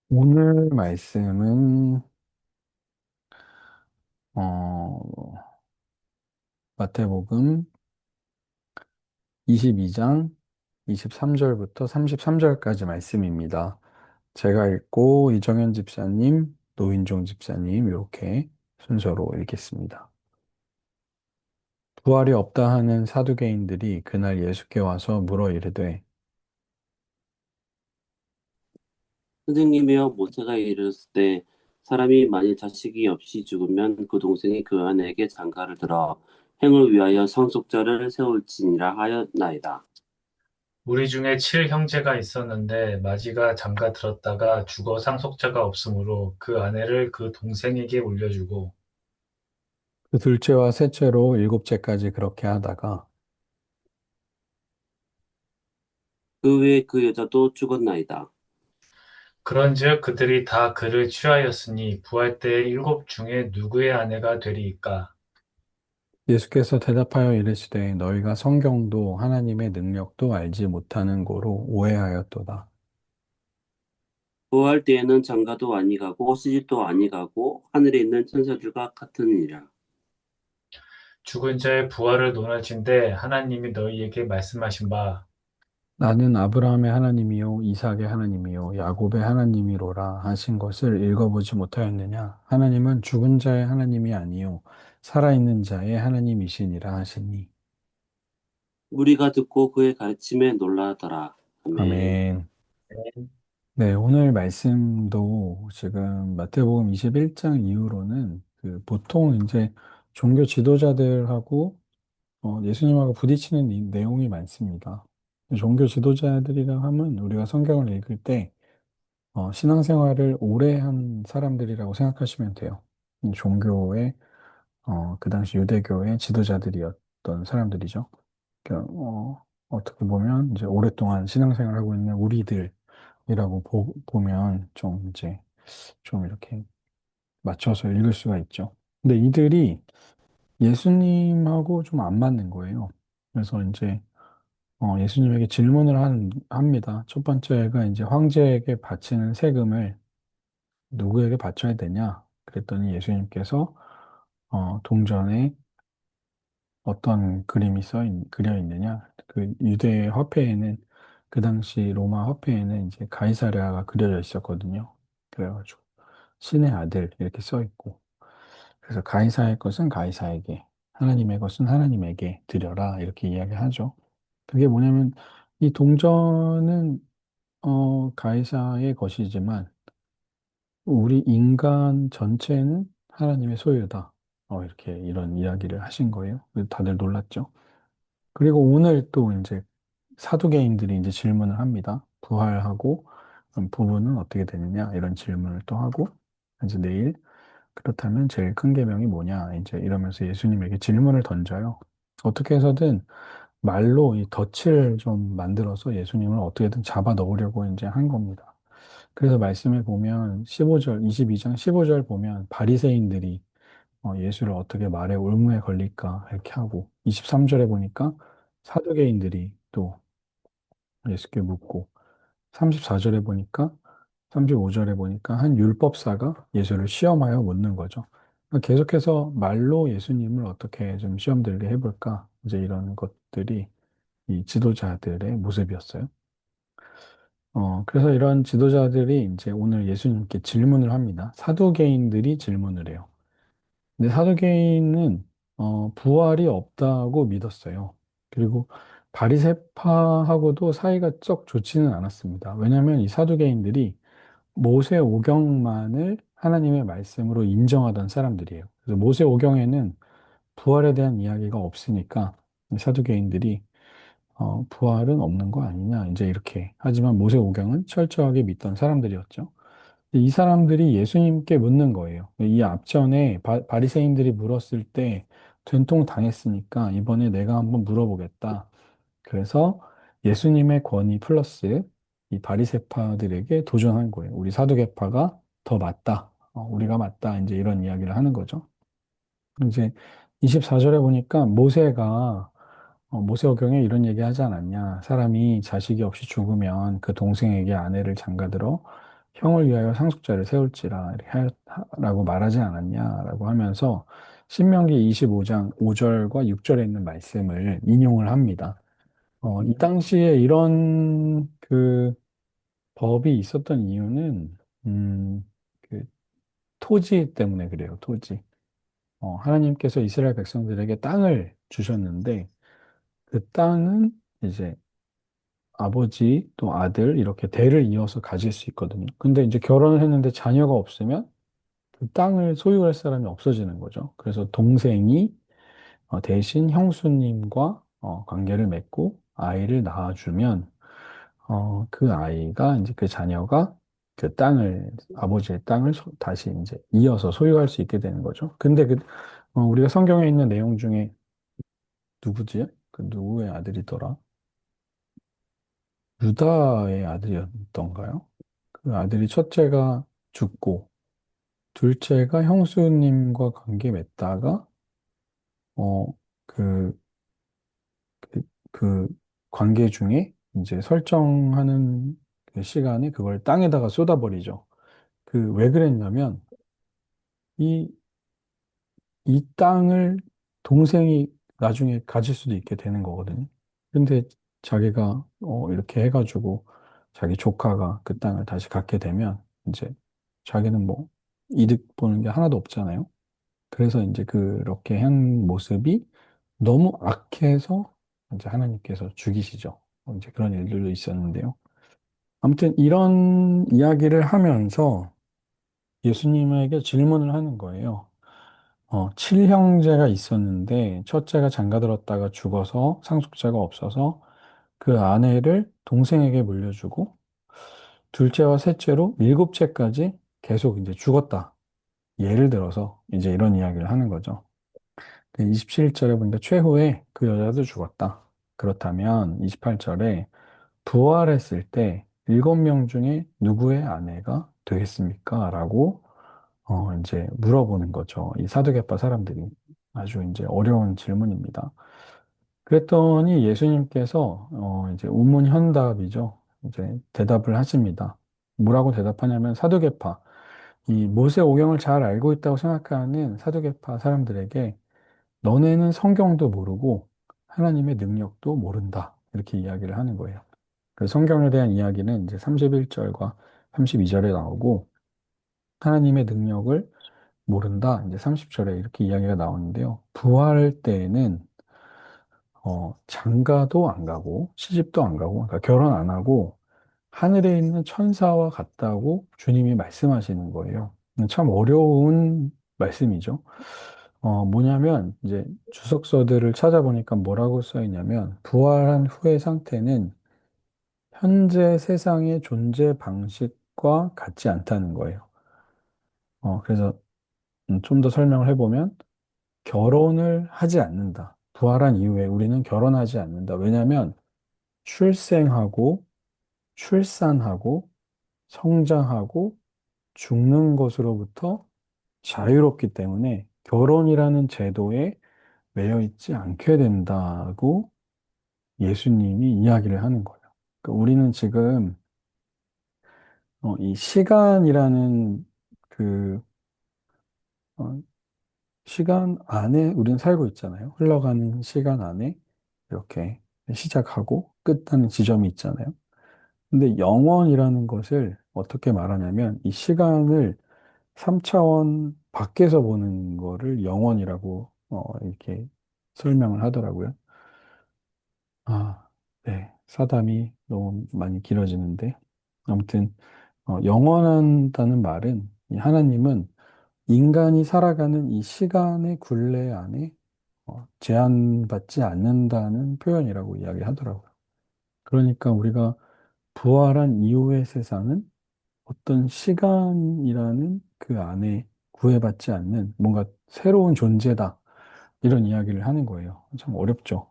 오늘 말씀은 어, 마태복음 22장 23절부터 33절까지 말씀입니다. 제가 읽고 이정현 집사님, 노인종 집사님 이렇게 순서로 읽겠습니다. 부활이 없다 하는 사두개인들이 그날 예수께 와서 물어 이르되 선생님이여 모세가 이르렀을 때 사람이 만일 자식이 없이 죽으면 그 동생이 그 아내에게 장가를 들어 행을 위하여 상속자를 세울지니라 하였나이다. 우리 중에 칠 형제가 있었는데 마지가 장가 들었다가 죽어 상속자가 없으므로 그 아내를 그 동생에게 물려주고 그 둘째와 셋째로 일곱째까지 그렇게 하다가 그 후에 그 여자도 죽었나이다. 그런즉 그들이 다 그를 취하였으니 부활 때 일곱 중에 누구의 아내가 되리이까? 예수께서 대답하여 이르시되 너희가 성경도 하나님의 능력도 알지 못하는 고로 오해하였도다. 부활 때에는 장가도 아니가고 시집도 아니가고 하늘에 있는 천사들과 같으니라. 죽은 자의 부활을 논할진대 하나님이 너희에게 말씀하신 바 나는 아브라함의 하나님이요 이삭의 하나님이요 야곱의 하나님이로라 하신 것을 읽어보지 못하였느냐? 하나님은 죽은 자의 하나님이 아니요 살아있는 자의 하나님이시니라 하시니. 우리가 듣고 그의 가르침에 놀라더라. 아멘. 아멘. 네, 오늘 말씀도 지금 마태복음 21장 이후로는 그 보통 이제 종교 지도자들하고 예수님하고 부딪히는 내용이 많습니다. 종교 지도자들이라 하면 우리가 성경을 읽을 때 신앙생활을 오래 한 사람들이라고 생각하시면 돼요. 이 종교의 그 당시 유대교의 지도자들이었던 사람들이죠. 그러니까, 어떻게 보면 이제 오랫동안 신앙생활을 하고 있는 우리들이라고 보면 좀 이제 좀 이렇게 맞춰서 읽을 수가 있죠. 근데 이들이 예수님하고 좀 안 맞는 거예요. 그래서 이제 예수님에게 질문을 합니다. 첫 번째가 이제 황제에게 바치는 세금을 누구에게 바쳐야 되냐? 그랬더니 예수님께서 동전에 어떤 그려 있느냐? 그 유대 화폐에는 그 당시 로마 화폐에는 이제 가이사랴가 그려져 있었거든요. 그래가지고 신의 아들 이렇게 써 있고 그래서 가이사의 것은 가이사에게 하나님의 것은 하나님에게 드려라 이렇게 이야기하죠. 그게 뭐냐면 이 동전은 가이사의 것이지만 우리 인간 전체는 하나님의 소유다. 이렇게 이런 이야기를 하신 거예요. 그래서 다들 놀랐죠. 그리고 오늘 또 이제 사두개인들이 이제 질문을 합니다. 부활하고 그럼 부부는 어떻게 되느냐 이런 질문을 또 하고 이제 내일 그렇다면 제일 큰 계명이 뭐냐 이제 이러면서 예수님에게 질문을 던져요. 어떻게 해서든 말로 이 덫을 좀 만들어서 예수님을 어떻게든 잡아 넣으려고 이제 한 겁니다. 그래서 말씀에 보면 15절, 22장 15절 보면 바리새인들이 예수를 어떻게 말에 올무에 걸릴까 이렇게 하고 23절에 보니까 사두개인들이 또 예수께 묻고 34절에 보니까 35절에 보니까 한 율법사가 예수를 시험하여 묻는 거죠. 그러니까 계속해서 말로 예수님을 어떻게 좀 시험 들게 해볼까 이제 이런 것들이 이 지도자들의 모습이었어요. 그래서 이런 지도자들이 이제 오늘 예수님께 질문을 합니다. 사두개인들이 질문을 해요. 근데 사두개인은 부활이 없다고 믿었어요. 그리고 바리새파하고도 사이가 썩 좋지는 않았습니다. 왜냐하면 이 사두개인들이 모세 오경만을 하나님의 말씀으로 인정하던 사람들이에요. 그래서 모세 오경에는 부활에 대한 이야기가 없으니까 사두개인들이 부활은 없는 거 아니냐 이제 이렇게 하지만 모세 오경은 철저하게 믿던 사람들이었죠. 이 사람들이 예수님께 묻는 거예요. 이 앞전에 바리새인들이 물었을 때 된통 당했으니까 이번에 내가 한번 물어보겠다. 그래서 예수님의 권위 플러스 이 바리새파들에게 도전한 거예요. 우리 사두개파가 더 맞다. 우리가 맞다. 이제 이런 이야기를 하는 거죠. 이제 24절에 보니까 모세오경에 이런 얘기 하지 않았냐. 사람이 자식이 없이 죽으면 그 동생에게 아내를 장가들어 형을 위하여 상속자를 세울지라 이렇게 라고 말하지 않았냐라고 하면서 신명기 25장 5절과 6절에 있는 말씀을 인용을 합니다. 이 당시에 이런 그 법이 있었던 이유는 음, 그 토지 때문에 그래요. 토지. 하나님께서 이스라엘 백성들에게 땅을 주셨는데 그 땅은 이제 아버지 또 아들 이렇게 대를 이어서 가질 수 있거든요. 근데 이제 결혼을 했는데 자녀가 없으면 그 땅을 소유할 사람이 없어지는 거죠. 그래서 동생이 대신 형수님과 관계를 맺고 아이를 낳아주면 그 아이가 이제 그 자녀가 그 땅을 아버지의 땅을 다시 이제 이어서 소유할 수 있게 되는 거죠. 근데 우리가 성경에 있는 내용 중에 누구지? 그 누구의 아들이더라? 유다의 아들이었던가요? 그 아들이 첫째가 죽고 둘째가 형수님과 관계 맺다가 어, 그, 그, 그 관계 중에 이제 설정하는 그 시간에 그걸 땅에다가 쏟아버리죠. 그 왜 그랬냐면 이, 이 땅을 동생이 나중에 가질 수도 있게 되는 거거든요. 근데 자기가 이렇게 해가지고 자기 조카가 그 땅을 다시 갖게 되면 이제 자기는 뭐 이득 보는 게 하나도 없잖아요. 그래서 이제 그렇게 한 모습이 너무 악해서 이제 하나님께서 죽이시죠. 이제 그런 일들도 있었는데요. 아무튼 이런 이야기를 하면서 예수님에게 질문을 하는 거예요. 칠형제가 있었는데 첫째가 장가들었다가 죽어서 상속자가 없어서 그 아내를 동생에게 물려주고 둘째와 셋째로 일곱째까지 계속 이제 죽었다. 예를 들어서 이제 이런 이야기를 하는 거죠. 27절에 보니까 최후에 그 여자도 죽었다. 그렇다면 28절에 부활했을 때 일곱 명 중에 누구의 아내가 되겠습니까? 라고 이제 물어보는 거죠. 이 사두개파 사람들이 아주 이제 어려운 질문입니다. 그랬더니 예수님께서 이제 우문현답이죠. 이제 대답을 하십니다. 뭐라고 대답하냐면 사두개파 이 모세 오경을 잘 알고 있다고 생각하는 사두개파 사람들에게 너네는 성경도 모르고 하나님의 능력도 모른다. 이렇게 이야기를 하는 거예요. 그 성경에 대한 이야기는 이제 31절과 32절에 나오고 하나님의 능력을 모른다. 이제 30절에 이렇게 이야기가 나오는데요. 부활 때에는 장가도 안 가고 시집도 안 가고 그러니까 결혼 안 하고 하늘에 있는 천사와 같다고 주님이 말씀하시는 거예요. 참 어려운 말씀이죠. 뭐냐면 이제 주석서들을 찾아보니까 뭐라고 써 있냐면 부활한 후의 상태는 현재 세상의 존재 방식과 같지 않다는 거예요. 그래서 좀 더 설명을 해보면 결혼을 하지 않는다. 부활한 이후에 우리는 결혼하지 않는다. 왜냐하면 출생하고 출산하고 성장하고 죽는 것으로부터 자유롭기 때문에 결혼이라는 제도에 매여 있지 않게 된다고 예수님이 이야기를 하는 거예요. 그러니까 우리는 지금 이 시간이라는 그 어, 시간 안에 우리는 살고 있잖아요. 흘러가는 시간 안에 이렇게 시작하고 끝나는 지점이 있잖아요. 근데 영원이라는 것을 어떻게 말하냐면 이 시간을 3차원 밖에서 보는 거를 영원이라고 이렇게 설명을 하더라고요. 네. 사담이 너무 많이 길어지는데 아무튼 영원한다는 말은 이 하나님은 인간이 살아가는 이 시간의 굴레 안에 제한받지 않는다는 표현이라고 이야기하더라고요. 그러니까 우리가 부활한 이후의 세상은 어떤 시간이라는 그 안에 구애받지 않는 뭔가 새로운 존재다. 이런 이야기를 하는 거예요. 참 어렵죠.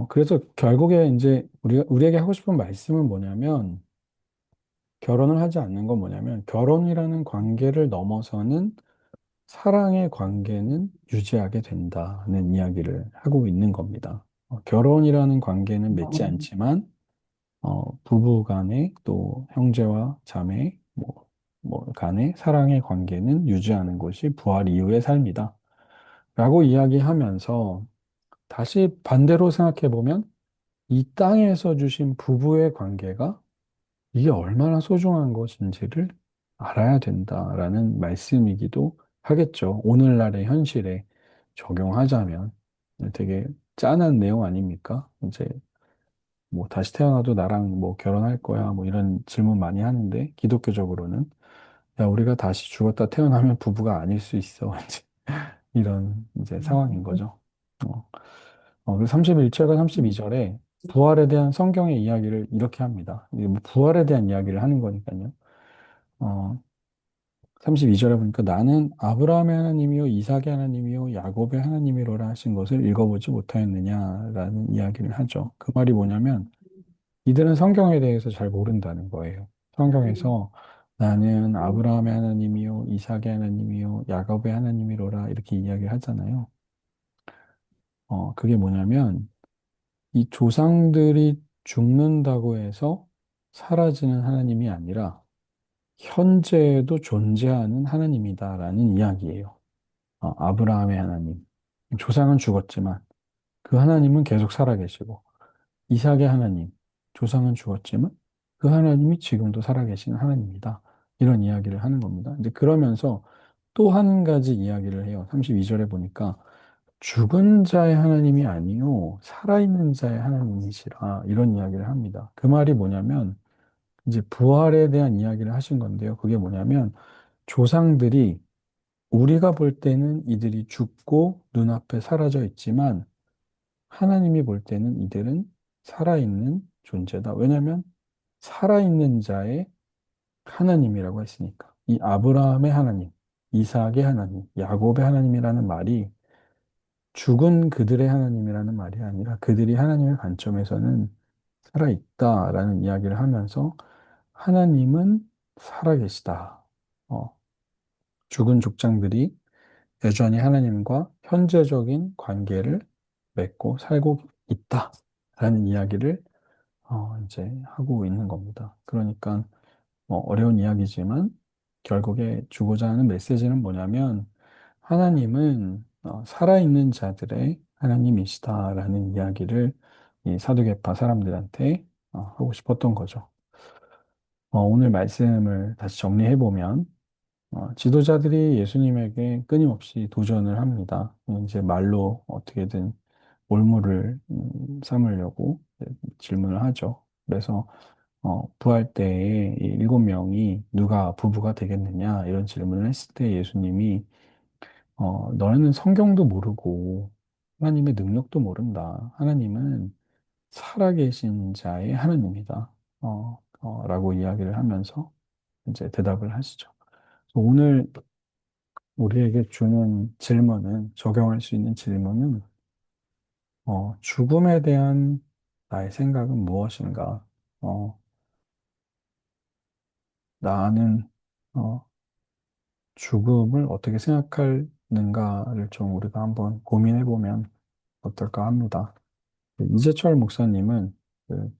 그래서 결국에 이제 우리에게 하고 싶은 말씀은 뭐냐면 결혼을 하지 않는 건 뭐냐면 결혼이라는 관계를 넘어서는 사랑의 관계는 유지하게 된다는 이야기를 하고 있는 겁니다. 결혼이라는 관계는 맺지 않지만 부부 간에 또 형제와 자매 간의 사랑의 관계는 유지하는 것이 부활 이후의 삶이다. 라고 이야기하면서 다시 반대로 생각해 보면 이 땅에서 주신 부부의 관계가 이게 얼마나 소중한 것인지를 알아야 된다라는 말씀이기도 하겠죠. 오늘날의 현실에 적용하자면 되게 짠한 내용 아닙니까? 이제 뭐 다시 태어나도 나랑 뭐 결혼할 거야 뭐 이런 질문 많이 하는데 기독교적으로는 야 우리가 다시 죽었다 태어나면 부부가 아닐 수 있어. 이제 이런 이제 상황인 거죠. 어, 그리고 31절과 32절에 부활에 대한 성경의 이야기를 이렇게 합니다. 이게 뭐 부활에 대한 이야기를 하는 거니까요. 어, 32절에 보니까 나는 아브라함의 하나님이요 이삭의 하나님이요 야곱의 하나님이로라 하신 것을 읽어보지 못하였느냐라는 이야기를 하죠. 그 말이 뭐냐면 이들은 성경에 대해서 잘 모른다는 거예요. 성경에서 나는 아브라함의 하나님이요 이삭의 하나님이요 야곱의 하나님이로라 이렇게 이야기를 하잖아요. 그게 뭐냐면 이 조상들이 죽는다고 해서 사라지는 하나님이 아니라 현재에도 존재하는 하나님이다라는 이야기예요. 아브라함의 하나님. 조상은 죽었지만 그 하나님은 계속 살아계시고 이삭의 하나님. 조상은 죽었지만 그 하나님이 지금도 살아계시는 하나님이다. 이런 이야기를 하는 겁니다. 이제 그러면서 또 한 가지 이야기를 해요. 32절에 보니까 죽은 자의 하나님이 아니요 살아있는 자의 하나님이시라 이런 이야기를 합니다. 그 말이 뭐냐면 이제 부활에 대한 이야기를 하신 건데요. 그게 뭐냐면 조상들이 우리가 볼 때는 이들이 죽고 눈앞에 사라져 있지만 하나님이 볼 때는 이들은 살아있는 존재다. 왜냐하면 살아있는 자의 하나님이라고 했으니까. 이 아브라함의 하나님, 이삭의 하나님, 야곱의 하나님이라는 말이 죽은 그들의 하나님이라는 말이 아니라 그들이 하나님의 관점에서는 살아있다라는 이야기를 하면서 하나님은 살아계시다. 어, 죽은 족장들이 여전히 하나님과 현재적인 관계를 맺고 살고 있다라는 이야기를 이제 하고 있는 겁니다. 그러니까 뭐 어려운 이야기지만 결국에 주고자 하는 메시지는 뭐냐면 하나님은 살아있는 자들의 하나님이시다라는 이야기를 이 사두개파 사람들한테 하고 싶었던 거죠. 오늘 말씀을 다시 정리해 보면 지도자들이 예수님에게 끊임없이 도전을 합니다. 이제 말로 어떻게든 올무를 삼으려고 질문을 하죠. 그래서 부활 때에 이 일곱 명이 누가 부부가 되겠느냐 이런 질문을 했을 때 예수님이 너희는 성경도 모르고 하나님의 능력도 모른다. 하나님은 살아계신 자의 하나님이다. 라고 이야기를 하면서 이제 대답을 하시죠. 오늘 우리에게 주는 질문은, 적용할 수 있는 질문은, 죽음에 대한 나의 생각은 무엇인가? 어, 나는, 어, 죽음을 어떻게 생각하는가를 좀 우리가 한번 고민해 보면 어떨까 합니다. 그 이재철 목사님은 그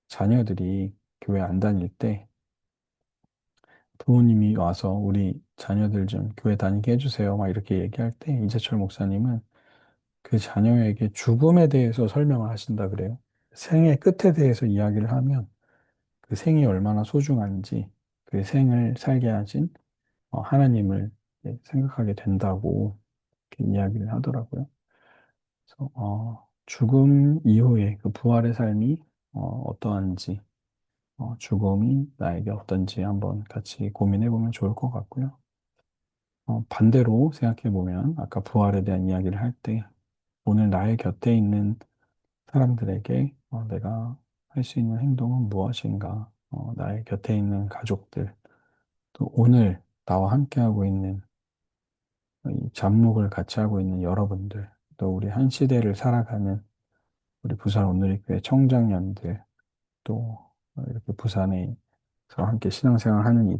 자녀들이 교회 안 다닐 때 부모님이 와서 우리 자녀들 좀 교회 다니게 해주세요. 막 이렇게 얘기할 때 이재철 목사님은 그 자녀에게 죽음에 대해서 설명을 하신다 그래요. 생의 끝에 대해서 이야기를 하면 그 생이 얼마나 소중한지 그 생을 살게 하신 하나님을 생각하게 된다고 이렇게 이야기를 하더라고요. 그래서 죽음 이후에 그 부활의 삶이 어떠한지, 죽음이 나에게 어떤지 한번 같이 고민해 보면 좋을 것 같고요. 반대로 생각해 보면 아까 부활에 대한 이야기를 할 때 오늘 나의 곁에 있는 사람들에게 내가 할 수 있는 행동은 무엇인가? 나의 곁에 있는 가족들, 또 오늘 나와 함께하고 있는 이 잡목을 같이 하고 있는 여러분들, 또 우리 한 시대를 살아가는 우리 부산 온누리교회 청장년들, 또 이렇게 부산에서 함께 신앙생활 하는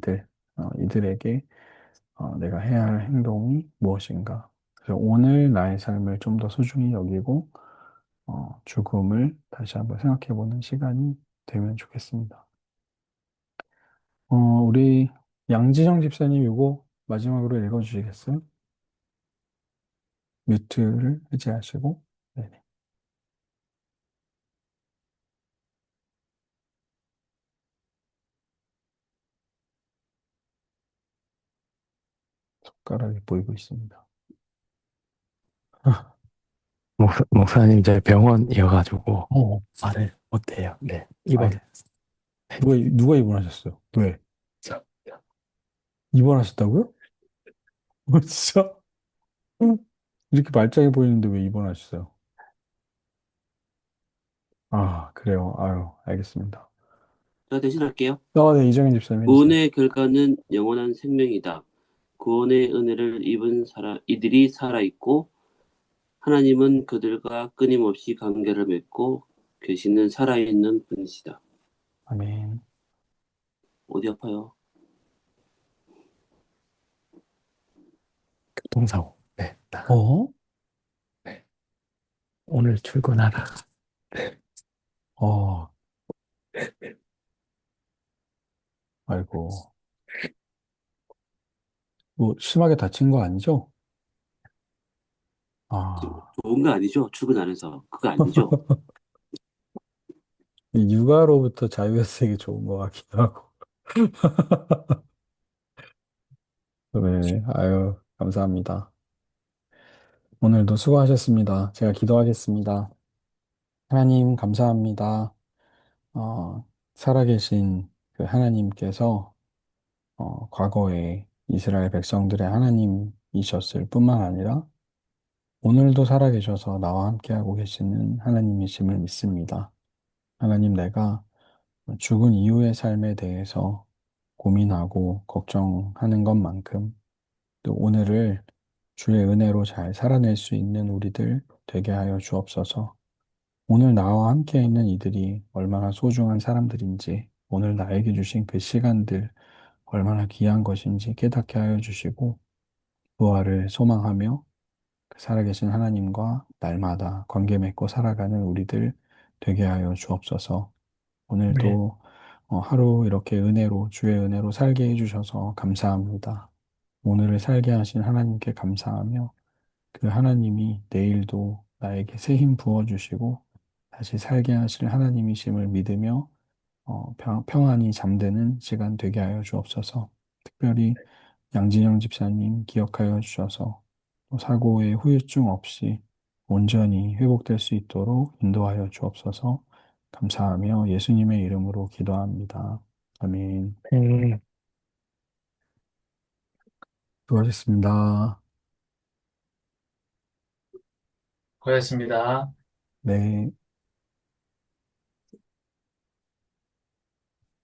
이들에게 내가 해야 할 행동이 무엇인가? 그래서 오늘 나의 삶을 좀 더 소중히 여기고 죽음을 다시 한번 생각해 보는 시간이 되면 좋겠습니다. 우리 양지정 집사님 이거 마지막으로 읽어주시겠어요? 뮤트를 해제하시고. 네네. 손가락이 보이고 있습니다. 목사님, 저희 병원이어가지고 어, 말을 못해요. 네, 아, 입을 누가 입원하셨어요? 왜? 저- 입원하셨다고요? 진짜? 응. 이렇게 말짱해 보이는데 왜 입원하셨어요? 아, 그래요. 아유, 알겠습니다. 제가 대신할게요. 네, 이정현 집사님 해주세요. 구원의 결과는 영원한 생명이다. 구원의 은혜를 입은 이들이 살아있고 하나님은 그들과 끊임없이 관계를 맺고 계시는 살아있는 분이시다. 아멘. 어디 아파요? 교통사고. 네, 어? 네. 오늘 출근하라. 어, 아이고. 뭐, 심하게 다친 거 아니죠? 아, 좋은 거 아니죠? 출근 안 해서. 그거 아니죠? 이 육아로부터 자유해서 되게 좋은 것 같기도 하고. 네, 아유, 감사합니다. 오늘도 수고하셨습니다. 제가 기도하겠습니다. 하나님, 감사합니다. 어, 살아계신 그 하나님께서 과거에 이스라엘 백성들의 하나님이셨을 뿐만 아니라 오늘도 살아계셔서 나와 함께하고 계시는 하나님이심을 믿습니다. 하나님, 내가 죽은 이후의 삶에 대해서 고민하고 걱정하는 것만큼 또 오늘을 주의 은혜로 잘 살아낼 수 있는 우리들 되게 하여 주옵소서. 오늘 나와 함께 있는 이들이 얼마나 소중한 사람들인지, 오늘 나에게 주신 그 시간들 얼마나 귀한 것인지 깨닫게 하여 주시고, 부활을 소망하며 그 살아계신 하나님과 날마다 관계 맺고 살아가는 우리들 되게 하여 주옵소서. 네. 오늘도 하루 이렇게 은혜로, 주의 은혜로 살게 해주셔서 감사합니다. 오늘을 살게 하신 하나님께 감사하며 그 하나님이 내일도 나에게 새 힘 부어주시고 다시 살게 하실 하나님이심을 믿으며 평안히 잠드는 시간 되게 하여 주옵소서. 특별히 양진영 집사님 기억하여 주셔서 또 사고의 후유증 없이 온전히 회복될 수 있도록 인도하여 주옵소서. 감사하며 예수님의 이름으로 기도합니다. 아멘. 네. 수고하셨습니다. 고맙습니다. 네.